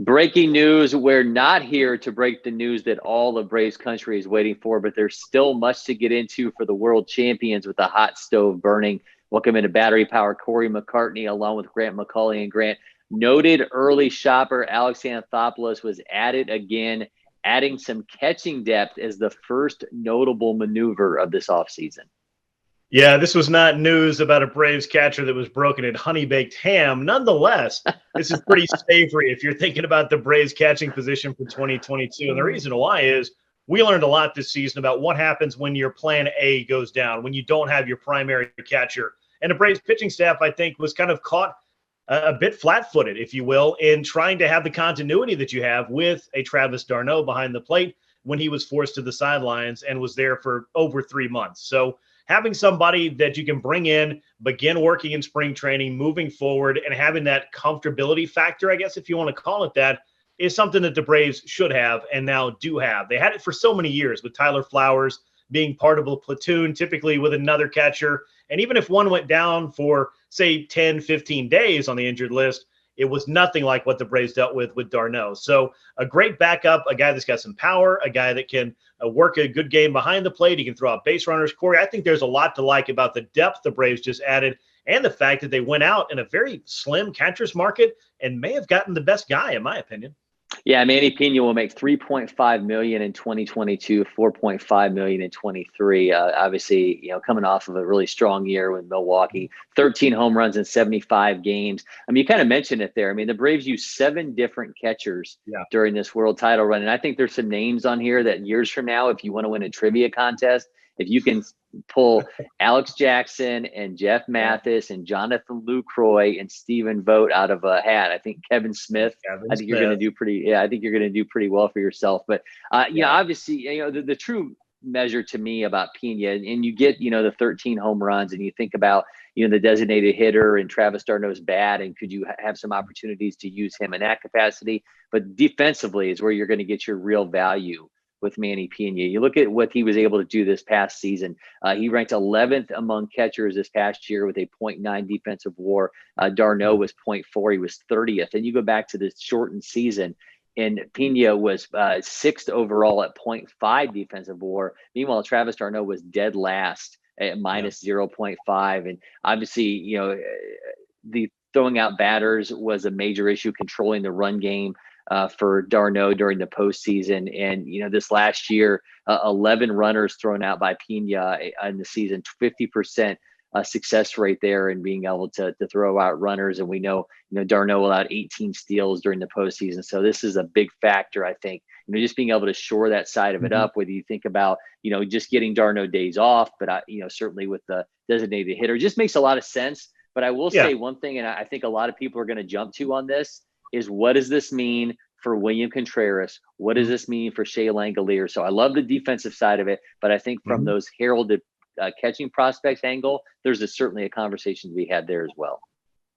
Breaking news. We're not here to break the news that all of Braves country is waiting for, but there's still much to get into for the world champions with the hot stove burning. Welcome into Battery Power, Cory McCartney, along with Grant McAuley. And Grant, noted early shopper Alex Anthopoulos was added again, adding some catching depth as the first notable maneuver of this offseason. Yeah, this was not news about a Braves catcher that was broken at honey-baked ham. Nonetheless, this is pretty savory if you're thinking about the Braves catching position for 2022. And the reason why is we learned a lot this season about what happens when your plan A goes down, when you don't have your primary catcher. And the Braves pitching staff, I think, was kind of caught a bit flat-footed, if you will, in trying to have the continuity that you have with a Travis d'Arnaud behind the plate when he was forced to the sidelines and was there for over 3 months. So having somebody that you can bring in, begin working in spring training, moving forward, and having that comfortability factor, I guess if you want to call it that, is something that the Braves should have and now do have. They had it for so many years with Tyler Flowers being part of a platoon, typically with another catcher. And even if one went down for, say, 10, 15 days on the injured list, it was nothing like what the Braves dealt with d'Arnaud. So a great backup, a guy that's got some power, a guy that can work a good game behind the plate. He can throw out base runners. Cory, I think there's a lot to like about the depth the Braves just added and the fact that they went out in a very slim catcher's market and may have gotten the best guy, in my opinion. Yeah, Manny Piña will make $3.5 million in 2022, $4.5 million in 23. Obviously, coming off of a really strong year with Milwaukee, 13 home runs in 75 games. I mean, you kind of mentioned it there. I mean, the Braves used 7 different catchers during this world title run. And I think there's some names on here that years from now, if you want to win a trivia contest, if you can pull Alex Jackson and Jeff Mathis and Jonathan Lucroy and Stephen Vogt out of a hat, I think Kevin Smith, I think you're going to do pretty. Yeah, I think you're going to do pretty well for yourself. But obviously, the true measure to me about Piña, and you get the 13 home runs, and you think about the designated hitter and Travis d'Arnaud's bat, and could you have some opportunities to use him in that capacity? But defensively is where you're going to get your real value with Manny Piña. You look at what he was able to do this past season. He ranked 11th among catchers this past year with a 0.9 defensive WAR. d'Arnaud was 0.4. He was 30th. And you go back to the shortened season, and Piña was 6th overall at 0.5 defensive WAR. Meanwhile, Travis d'Arnaud was dead last at minus 0.5. And obviously, the throwing out batters was a major issue, controlling the run game for d'Arnaud during the postseason. And, this last year, 11 runners thrown out by Piña in the season, 50% success rate there in being able to throw out runners. And we know, d'Arnaud allowed 18 steals during the postseason. So this is a big factor, I think, just being able to shore that side of it up, whether you think about, just getting d'Arnaud days off, but, certainly with the designated hitter, just makes a lot of sense. But I will say one thing, and I think a lot of people are going to jump to on this, is what does this mean for William Contreras? What does this mean for Shea Langeliers? So I love the defensive side of it, but I think from those heralded catching prospects angle, there's certainly a conversation to be had there as well.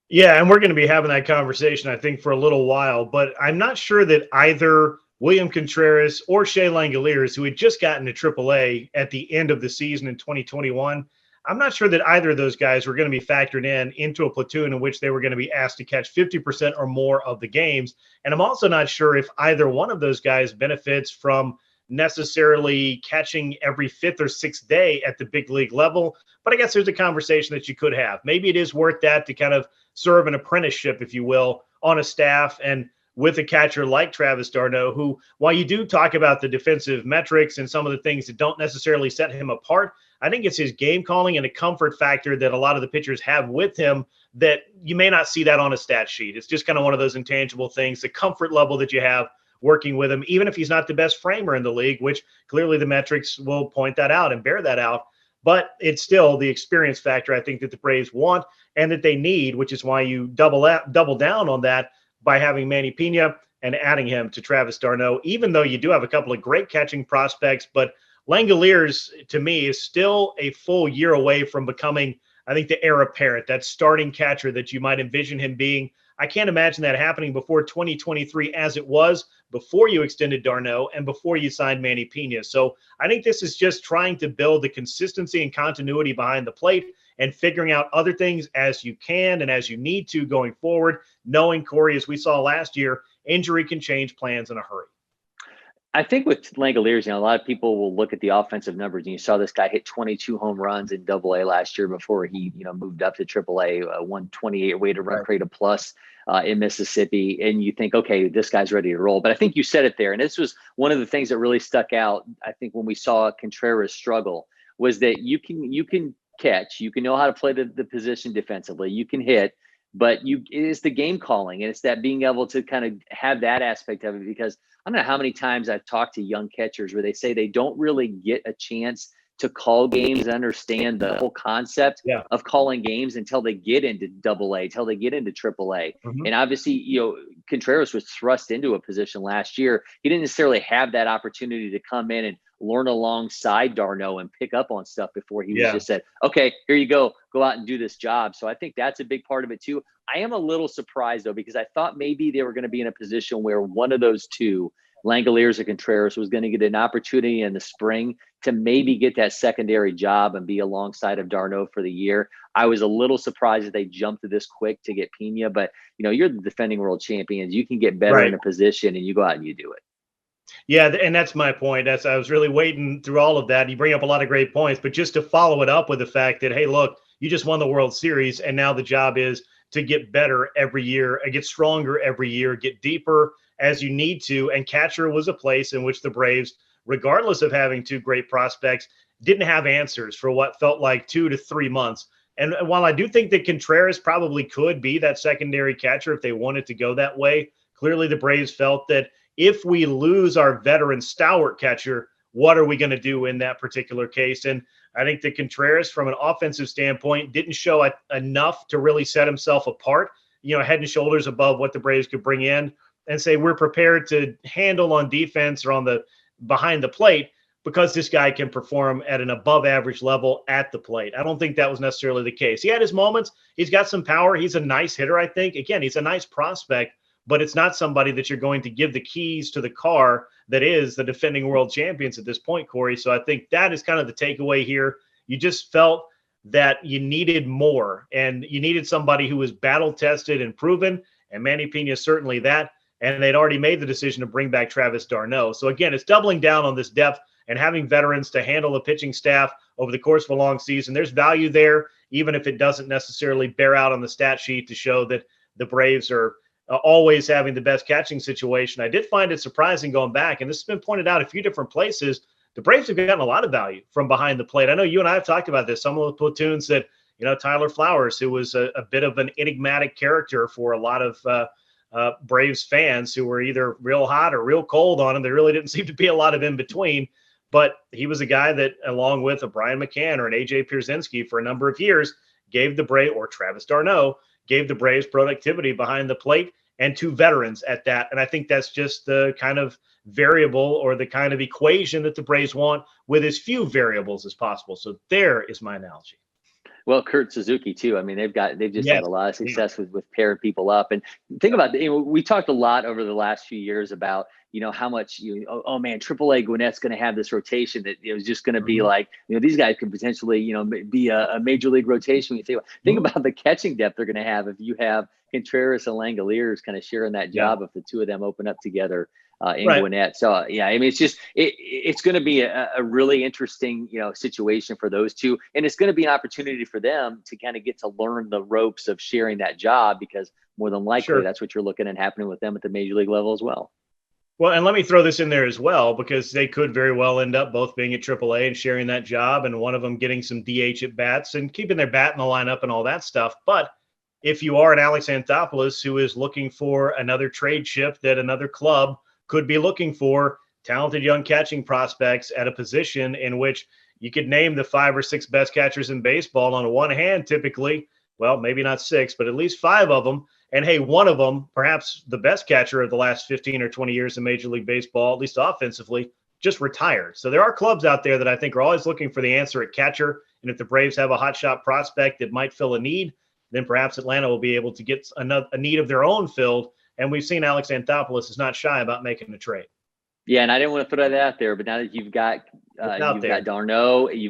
Yeah, and we're going to be having that conversation, I think, for a little while, but I'm not sure that either William Contreras or Shea Langeliers, who had just gotten to AAA at the end of the season in 2021, I'm not sure that either of those guys were going to be factored into a platoon in which they were going to be asked to catch 50% or more of the games. And I'm also not sure if either one of those guys benefits from necessarily catching every 5th or 6th day at the big league level. But I guess there's a conversation that you could have. Maybe it is worth that to kind of serve an apprenticeship, if you will, on a staff and with a catcher like Travis d'Arnaud, who, while you do talk about the defensive metrics and some of the things that don't necessarily set him apart, I think it's his game calling and a comfort factor that a lot of the pitchers have with him that you may not see that on a stat sheet. It's just kind of one of those intangible things, the comfort level that you have working with him, even if he's not the best framer in the league, which clearly the metrics will point that out and bear that out. But it's still the experience factor I think that the Braves want and that they need, which is why you double down on that by having Manny Piña and adding him to Travis d'Arnaud, even though you do have a couple of great catching prospects. But Langeliers, to me, is still a full year away from becoming, I think, the heir apparent, that starting catcher that you might envision him being. I can't imagine that happening before 2023 as it was before you extended d'Arnaud and before you signed Manny Piña. So I think this is just trying to build the consistency and continuity behind the plate and figuring out other things as you can and as you need to going forward, knowing, Corey, as we saw last year, injury can change plans in a hurry. I think with Langeliers, a lot of people will look at the offensive numbers, and you saw this guy hit 22 home runs in Double-A last year before he, moved up to Triple-A, 128 weighted run rate plus in Mississippi, and you think, okay, this guy's ready to roll. But I think you said it there, and this was one of the things that really stuck out. I think when we saw Contreras struggle was that you can catch, you can know how to play the position defensively, you can hit, but it is the game calling, and it's that being able to kind of have that aspect of it, because I don't know how many times I've talked to young catchers where they say they don't really get a chance to call games, understand the whole concept of calling games until they get into Double-A, until they get into Triple-A. Mm-hmm. And obviously, Contreras was thrust into a position last year. He didn't necessarily have that opportunity to come in and learn alongside d'Arnaud and pick up on stuff before he was just said, okay, here you go out and do this job. So I think that's a big part of it too. I am a little surprised though, because I thought maybe they were going to be in a position where one of those two, Langeliers or Contreras, was going to get an opportunity in the spring to maybe get that secondary job and be alongside of d'Arnaud for the year. I was a little surprised that they jumped to this quick to get Piña, but you're the defending world champions. You can get better in a position and you go out and you do it. Yeah, and that's my point. I was really waiting through all of that. You bring up a lot of great points, but just to follow it up with the fact that, hey, look, you just won the World Series, and now the job is to get better every year, and get stronger every year, get deeper as you need to. And catcher was a place in which the Braves, regardless of having two great prospects, didn't have answers for what felt like 2 to 3 months. And while I do think that Contreras probably could be that secondary catcher if they wanted to go that way, clearly the Braves felt that if we lose our veteran stalwart catcher, what are we going to do in that particular case? And I think that Contreras, from an offensive standpoint, didn't show enough to really set himself apart, head and shoulders above what the Braves could bring in and say, we're prepared to handle on defense or on the behind the plate because this guy can perform at an above average level at the plate. I don't think that was necessarily the case. He had his moments. He's got some power. He's a nice hitter, I think. Again, he's a nice prospect, but it's not somebody that you're going to give the keys to the car that is the defending world champions at this point, Corey. So I think that is kind of the takeaway here. You just felt that you needed more, and you needed somebody who was battle-tested and proven, and Manny Piña is certainly that, and they'd already made the decision to bring back Travis d'Arnaud. So again, it's doubling down on this depth and having veterans to handle the pitching staff over the course of a long season. There's value there, even if it doesn't necessarily bear out on the stat sheet to show that the Braves are always having the best catching situation. I did find it surprising going back, and this has been pointed out a few different places, the Braves have gotten a lot of value from behind the plate. I know you and I have talked about this. Some of the platoons that, Tyler Flowers, who was a bit of an enigmatic character for a lot of Braves fans who were either real hot or real cold on him. There really didn't seem to be a lot of in between, but he was a guy that, along with a Brian McCann or an AJ Pierzynski for a number of years, gave the Braves, or Travis d'Arnaud, gave the Braves productivity behind the plate, and two veterans at that. And I think that's just the kind of variable or the kind of equation that the Braves want with as few variables as possible. So there is my analogy. Well, Kurt Suzuki too. I mean, they've just had a lot of success with pairing people up. And think about we talked a lot over the last few years about, how much oh man, AAA Gwinnett's going to have this rotation that it was just going to be like, these guys could potentially, be a major league rotation. You think about the catching depth they're going to have if you have Contreras and Langeliers kind of sharing that job if the two of them open up together in Gwinnett. So I mean, it's going to be a really interesting, situation for those two. And it's going to be an opportunity for them to kind of get to learn the ropes of sharing that job, because more than likely that's what you're looking at happening with them at the major league level as well. Well, and let me throw this in there as well, because they could very well end up both being at AAA and sharing that job, and one of them getting some DH at bats and keeping their bat in the lineup and all that stuff. But if you are an Alex Anthopoulos who is looking for another trade chip that another club could be looking for, talented young catching prospects at a position in which you could name the 5 or 6 best catchers in baseball on one hand, typically, well, maybe not 6, but at least 5 of them. And hey, one of them, perhaps the best catcher of the last 15 or 20 years in Major League Baseball, at least offensively, just retired. So there are clubs out there that I think are always looking for the answer at catcher. And if the Braves have a hotshot prospect that might fill a need, then perhaps Atlanta will be able to get a need of their own filled. And we've seen Alex Anthopoulos is not shy about making a trade. Yeah, and I didn't want to throw that out there, but now that you've got out you've there. got Darno, and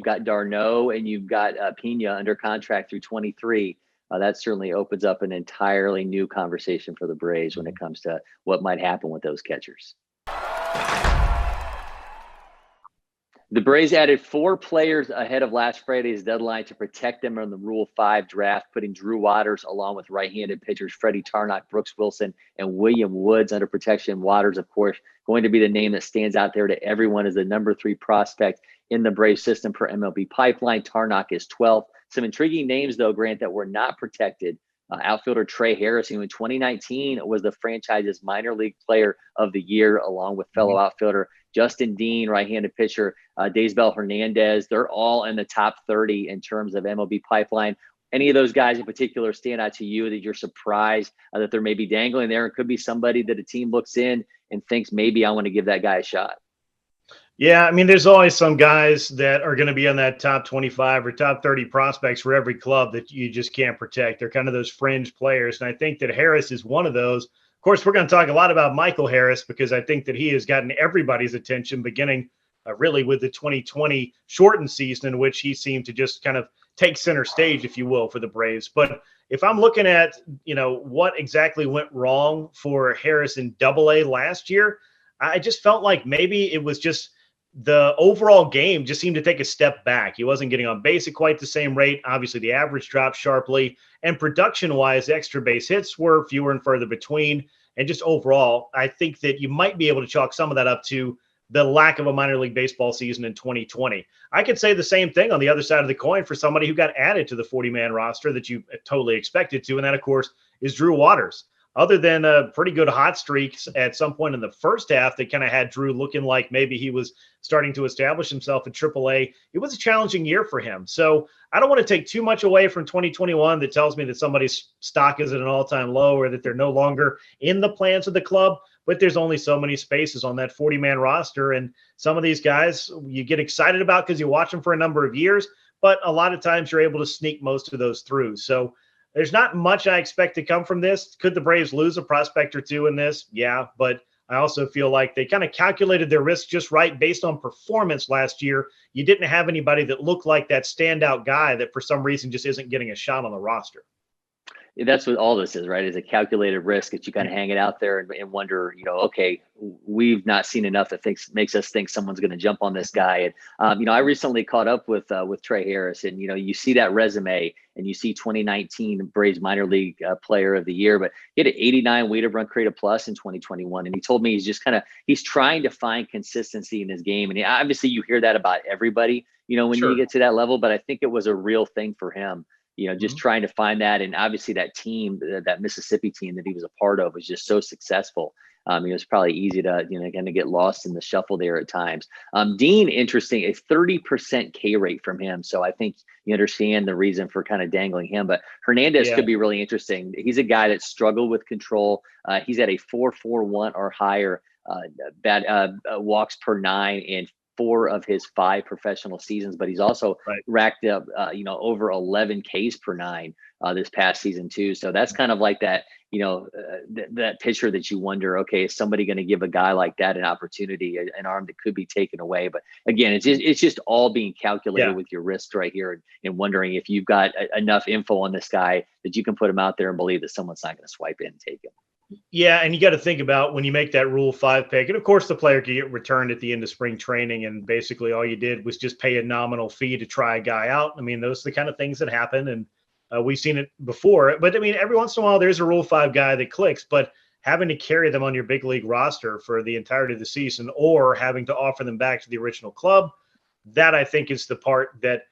you've got Piña under contract through 23. That certainly opens up an entirely new conversation for the Braves when it comes to what might happen with those catchers. The Braves added 4 players ahead of last Friday's deadline to protect them on the Rule 5 draft, putting Drew Waters along with right-handed pitchers Freddie Tarnok, Brooks Wilson, and William Woods under protection. Waters, of course, going to be the name that stands out there to everyone as the number 3 prospect in the Braves system per MLB Pipeline. Tarnok is 12th. Some intriguing names, though, Grant, that were not protected. Outfielder Trey Harris, who in 2019 was the franchise's minor league player of the year, along with fellow outfielder Justin Dean, right-handed pitcher Daysbel Hernandez. They're all in the top 30 in terms of MLB Pipeline. Any of those guys in particular stand out to you that you're surprised that they're maybe dangling there? It could be somebody that a team looks in and thinks, maybe I want to give that guy a shot. Yeah, I mean, there's always some guys that are going to be on that top 25 or top 30 prospects for every club that you just can't protect. They're kind of those fringe players. And I think that Harris is one of those. Of course, we're going to talk a lot about Michael Harris because I think that he has gotten everybody's attention beginning really with the 2020 shortened season in which he seemed to just kind of take center stage, if you will, for the Braves. But if I'm looking at, what exactly went wrong for Harris in Double-A last year, I just felt like maybe it was just the overall game just seemed to take a step back. He wasn't getting on base at quite the same rate. Obviously, the average dropped sharply. And production-wise, extra base hits were fewer and further between. And just overall, I think that you might be able to chalk some of that up to the lack of a minor league baseball season in 2020. I could say the same thing on the other side of the coin for somebody who got added to the 40-man roster that you totally expected to, and that, of course, is Drew Waters. Other than a pretty good hot streaks at some point in the first half that kind of had Drew looking like maybe he was starting to establish himself in AAA, it was a challenging year for him. So I don't want to take too much away from 2021 that tells me that somebody's stock is at an all-time low or that they're no longer in the plans of the club, but there's only so many spaces on that 40-man roster. And some of these guys you get excited about because you watch them for a number of years, but a lot of times you're able to sneak most of those through. So there's not much I expect to come from this. Could the Braves lose a prospect or two in this? Yeah, but I also feel like they kind of calculated their risk just right based on performance last year. You didn't have anybody that looked like that standout guy that for some reason just isn't getting a shot on the roster. That's what all this is, right? Is a calculated risk that you kind of hang it out there and wonder, okay, we've not seen enough that makes us think someone's going to jump on this guy. And, I recently caught up with Trey Harris, and, you see that resume and you see 2019 Braves minor league player of the year, but he had an 89 weighted run created plus in 2021. And he told me he's trying to find consistency in his game. And obviously you hear that about everybody, when Sure. you get to that level, but I think it was a real thing for him. Just trying to find that. And obviously that team, that Mississippi team that he was a part of was just so successful. It was probably easy to, kind of get lost in the shuffle there at times. Dean, interesting, a 30% K rate from him. So I think you understand the reason for kind of dangling him. But Hernandez could be really interesting. He's a guy that struggled with control. He's at a 4.41 or higher walks per 9 in 4 of his 5 professional seasons, but he's also racked up, over 11 Ks per 9 this past season too. So that's kind of like that, that pitcher that you wonder, okay, is somebody going to give a guy like that an opportunity, an arm that could be taken away? But again, it's just all being calculated with your wrist right here, and wondering if you've got enough info on this guy that you can put him out there and believe that someone's not going to swipe in and take him. Yeah, and you got to think about when you make that Rule 5 pick, and of course the player could get returned at the end of spring training, and basically all you did was just pay a nominal fee to try a guy out. I mean, those are the kind of things that happen, and we've seen it before. But I mean, every once in a while there's a Rule 5 guy that clicks, but having to carry them on your big league roster for the entirety of the season or having to offer them back to the original club, that I think is the part that,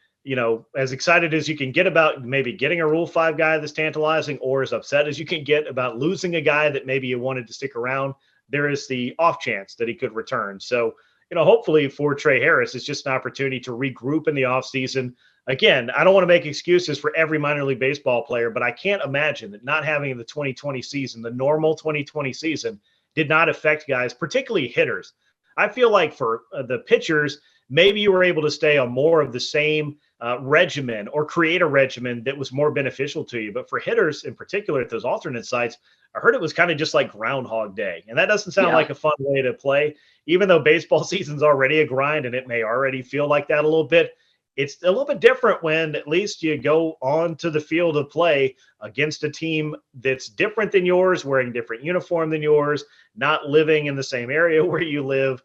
as excited as you can get about maybe getting a Rule 5 guy that's tantalizing, or as upset as you can get about losing a guy that maybe you wanted to stick around, there is the off chance that he could return. So, hopefully for Trey Harris, it's just an opportunity to regroup in the offseason. Again, I don't want to make excuses for every minor league baseball player, but I can't imagine that not having the 2020 season, the normal 2020 season, did not affect guys, particularly hitters. I feel like for the pitchers, maybe you were able to stay on more of the same regimen or create a regimen that was more beneficial to you. But for hitters in particular at those alternate sites, I heard it was kind of just like Groundhog Day. And that doesn't sound like a fun way to play, even though baseball season's already a grind and it may already feel like that a little bit. It's a little bit different when at least you go onto the field of play against a team that's different than yours, wearing different uniform than yours, not living in the same area where you live,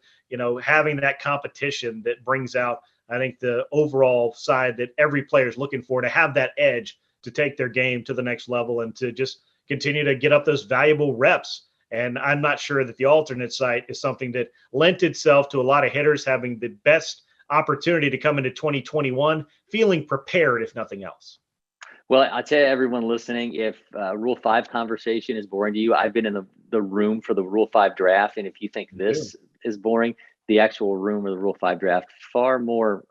having that competition that brings out, I think, the overall side that every player is looking for, to have that edge to take their game to the next level and to just continue to get up those valuable reps. And I'm not sure that the alternate site is something that lent itself to a lot of hitters having the best opportunity to come into 2021 feeling prepared, if nothing else. Well, I'll tell you, everyone listening, if Rule 5 conversation is boring to you, I've been in the room for the Rule 5 draft. And if you think this is boring, the actual room of the Rule 5 draft, far more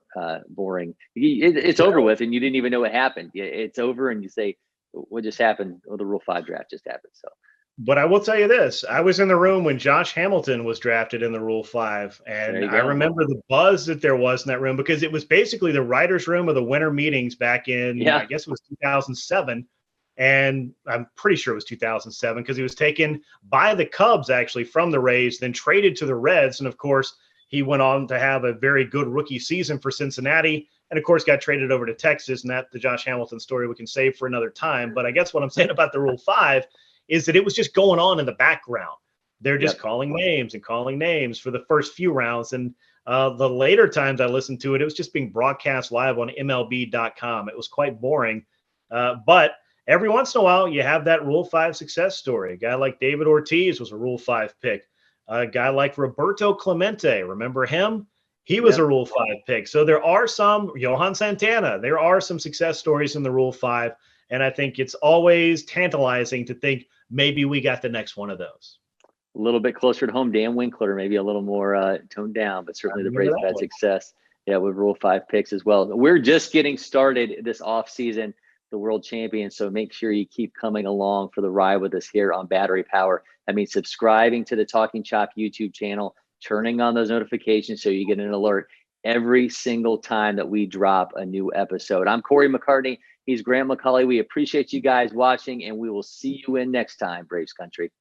boring. It's over with and you didn't even know what happened. It's over and you say, what just happened? Well, the Rule 5 draft just happened. So. But I will tell you this, I was in the room when Josh Hamilton was drafted in the Rule 5, and I remember the buzz that there was in that room, because it was basically the writer's room of the winter meetings back in, I guess it was 2007, and I'm pretty sure it was 2007 because he was taken by the Cubs, actually, from the Rays, then traded to the Reds, and of course, he went on to have a very good rookie season for Cincinnati, and of course got traded over to Texas, and that's the Josh Hamilton story we can save for another time. But I guess what I'm saying about the Rule 5 is that it was just going on in the background. They're just calling names for the first few rounds. And the later times I listened to it, it was just being broadcast live on MLB.com. It was quite boring. But every once in a while, you have that Rule 5 success story. A guy like David Ortiz was a Rule 5 pick. A guy like Roberto Clemente, remember him? He was a Rule 5 pick. So there are some, Johan Santana, there are some success stories in the Rule 5. And I think it's always tantalizing to think maybe we got the next one of those. A little bit closer to home, Dan Winkler, maybe a little more toned down, but certainly the Braves had success with Rule 5 picks as well. We're just getting started this offseason, the World Champions, so make sure you keep coming along for the ride with us here on Battery Power. I mean, subscribing to the Talking Chop YouTube channel, turning on those notifications so you get an alert every single time that we drop a new episode. I'm Cory McCartney. He's Grant McAuley. We appreciate you guys watching, and we will see you in next time, Braves Country.